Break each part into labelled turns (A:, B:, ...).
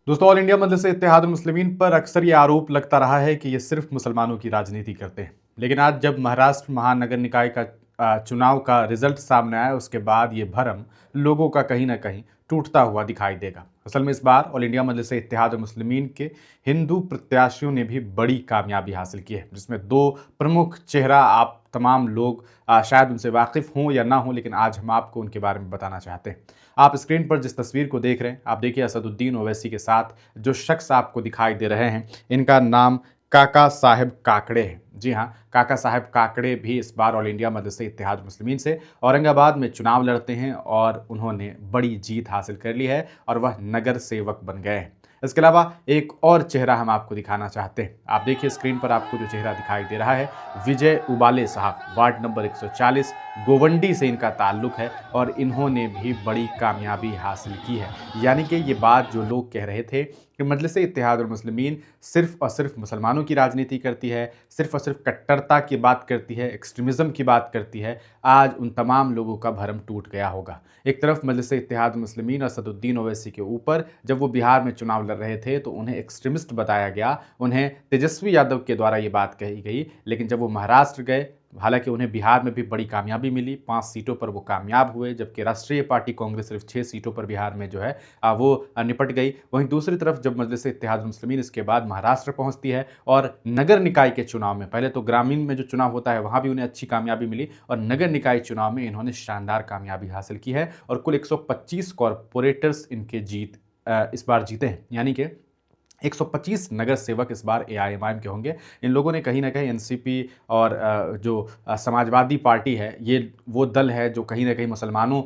A: दोस्तों, all India मजलिस इत्तेहादुल मुस्लिमीन पर अक्सर ये आरोप लगता रहा है कि ये सिर्फ मुसलमानों की राजनीति करते हैं। लेकिन आज जब महाराष्ट्र महानगर निकाय का चुनाव का रिजल्ट सामने आया, उसके बाद ये भरम लोगों का कहीं ना कहीं टूटता हुआ दिखाई देगा। असल में इस बार ऑल इंडिया मजलिस इत्तेहादुल मुस्लिमीन के हिंदू प्रत्याशियों ने भी बड़ी कामयाबी हासिल की है, जिसमें दो प्रमुख चेहरा आप तमाम लोग शायद उनसे वाकिफ़ हों या ना हों, लेकिन आज हम आपको उनके बारे में बताना चाहते हैं। आप स्क्रीन पर जिस तस्वीर को देख रहे हैं, आप देखिए असदुद्दीन ओवैसी के साथ जो शख्स आपको दिखाई दे रहे हैं, इनका नाम काका साहेब काकड़े है। जी हाँ, काका साहेब काकड़े भी इस बार ऑल इंडिया मजलिस इत्तेहादुल मुस्लिमीन से औरंगाबाद में चुनाव लड़ते हैं और उन्होंने बड़ी जीत हासिल कर ली है और वह नगर सेवक बन गए हैं। इसके अलावा एक और चेहरा हम आपको दिखाना चाहते हैं। आप देखिए स्क्रीन पर आपको जो चेहरा दिखाई दे रहा है, विजय उबाले साहब, वार्ड नंबर 140 गोवंडी से इनका ताल्लुक है और इन्होंने भी बड़ी कामयाबी हासिल की है। यानी कि ये बात जो लोग कह रहे थे कि मजलिस इत्तेहादुल मुस्लिमीन सिर्फ और सिर्फ मुसलमानों की राजनीति करती है, सिर्फ और सिर्फ कट्टरता की बात करती है, एक्सट्रीमिज़म की बात करती है, आज उन तमाम लोगों का भरम टूट गया होगा। एक तरफ मजलिस इत्तेहादुल मुस्लिमीन और असदुद्दीन ओवैसी के ऊपर जब वो बिहार में चुनाव लड़ रहे थे तो उन्हें एक्सट्रीमिस्ट बताया गया, उन्हें तेजस्वी यादव के द्वारा ये बात कही गई। लेकिन जब वो महाराष्ट्र गए, हालांकि उन्हें बिहार में भी बड़ी कामयाबी मिली, 5 सीटों पर वो कामयाब हुए, जबकि राष्ट्रीय पार्टी कांग्रेस सिर्फ 6 सीटों पर बिहार में जो है वो निपट गई। वहीं दूसरी तरफ जब मजलिस इत्तेहादुल मुस्लिमीन इसके बाद महाराष्ट्र पहुंचती है और नगर निकाय के चुनाव में, पहले तो ग्रामीण में जो चुनाव होता है वहां भी उन्हें अच्छी कामयाबी मिली और नगर निकाय चुनाव में इन्होंने शानदार कामयाबी हासिल की है और कुल 125 कॉरपोरेटर्स इनके इस बार जीते हैं। यानी कि 125 नगर सेवक इस बार एआईएमआईएम के होंगे। इन लोगों ने कहीं ना कहीं एनसीपी और जो समाजवादी पार्टी है, ये वो दल है जो कहीं ना कहीं मुसलमानों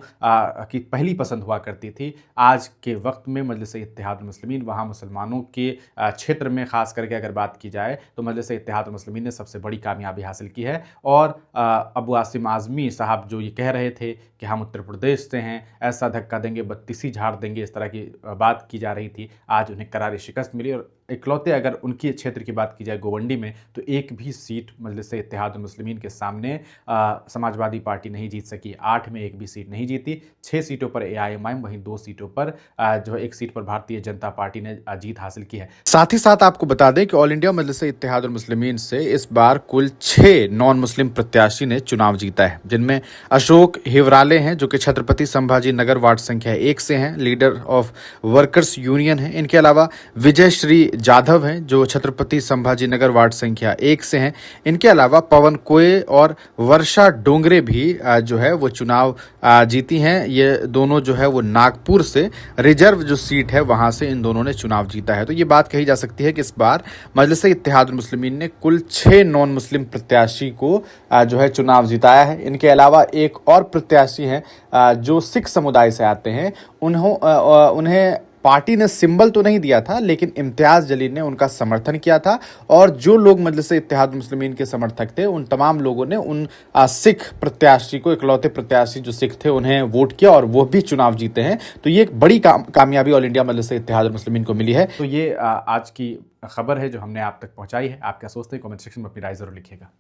A: की पहली पसंद हुआ करती थी। आज के वक्त में मजलिस इत्तेहादुल मुस्लिमीन वहाँ मुसलमानों के क्षेत्र में ख़ास करके अगर बात की जाए तो मजलिस इत्तेहादुल मुस्लिमीन ने सबसे बड़ी कामयाबी हासिल की है। और अबू आसिम आज़मी साहब जो ये कह रहे थे कि हम उत्तर प्रदेश से हैं, ऐसा धक्का देंगे, बत्तीसी झाड़ देंगे, इस तरह की बात की जा रही थी, आज उन्हें करारी शिकस्त मिली। और इकलौते अगर उनके क्षेत्र की बात की जाए गोवंडी में, तो एक भी सीट मजलिस इत्तेहादुल मुस्लिमीन के सामने समाजवादी पार्टी नहीं जीत सकी। 8 में एक भी सीट नहीं जीती। 6 सीटों पर एआईएमआईएम, वहीं 2 सीटों पर जो है 1 सीट पर भारतीय जनता पार्टी ने जीत हासिल की है। साथ ही साथ आपको बता दें कि ऑल इंडिया मजलिस इत्तेहादुल मुस्लिमीन से इस बार कुल 6 नॉन मुस्लिम प्रत्याशी ने चुनाव जीता है, जिनमें अशोक हिवराले हैं जो कि छत्रपति संभाजी नगर वार्ड संख्या 1 से हैं, लीडर ऑफ वर्कर्स यूनियन है। इनके अलावा विजय श्री जाधव हैं जो छत्रपति संभाजी नगर वार्ड संख्या 1 से हैं। इनके अलावा पवन कोये और वर्षा डोंगरे भी जो है वो चुनाव जीती हैं। ये दोनों जो है वो नागपुर से रिजर्व जो सीट है वहां से इन दोनों ने चुनाव जीता है। तो ये बात कही जा सकती है कि इस बार मजलिस इत्तेहादुल मुस्लिमीन ने कुल 6 नॉन मुस्लिम प्रत्याशी को जो है चुनाव जिताया है। इनके अलावा एक और प्रत्याशी हैं जो सिख समुदाय से आते हैं। उन्हें पार्टी ने सिंबल तो नहीं दिया था, लेकिन इम्तियाज़ जलील ने उनका समर्थन किया था और जो लोग मजलिस इत्तेहादुल मुस्लिमीन के समर्थक थे, उन तमाम लोगों ने उन सिख प्रत्याशी को, इकलौते प्रत्याशी जो सिख थे, उन्हें वोट किया और वो भी चुनाव जीते हैं। तो ये एक बड़ी कामयाबी ऑल इंडिया मजलिस इत्तेहादुल मुस्लिमीन को मिली है। तो ये आज की खबर है जो हमने आप तक पहुँचाई है। आप क्या सोचते हैं, कमेंट सेक्शन में अपनी राय ज़रूर लिखिएगा।